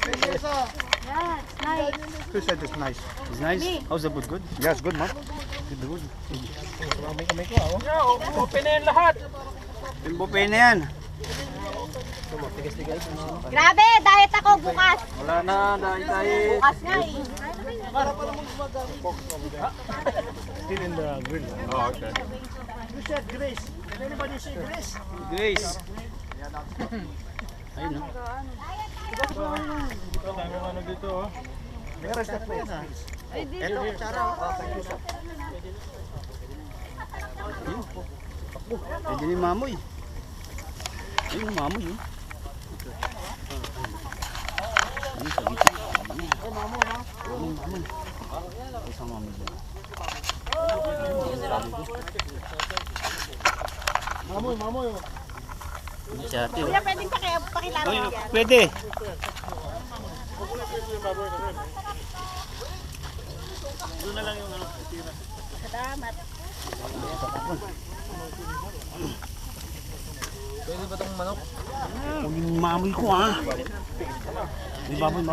Yeah, it's nice. Who said it's nice? It's nice. Me. How's the food? Good? Yes, good, ma'am. Good. Open na yung lahat. Yung buffet na yan. Grabe, diet ako bukas. Wala na, dahil Bukas nga eh. Still in the grill. Oh, okay. You said Grace. Did anybody say Grace? Grace. Ayun o. Ang dami ano dito oh. Where is the place? Ito, Chara. Pwede ni Mamoy. Ayun, Mamoy yun. Ayun, sa gitna. Mamoy. Isang Mamoy dyan. Mamoy. Hindi siya ate. Kuya, pwedeng pakilala Ay, yan. pwede. Doon na lang yung ano, tira. Salamat. Pwede ba itong manok? Yung Mamoy ko ha. May baboy.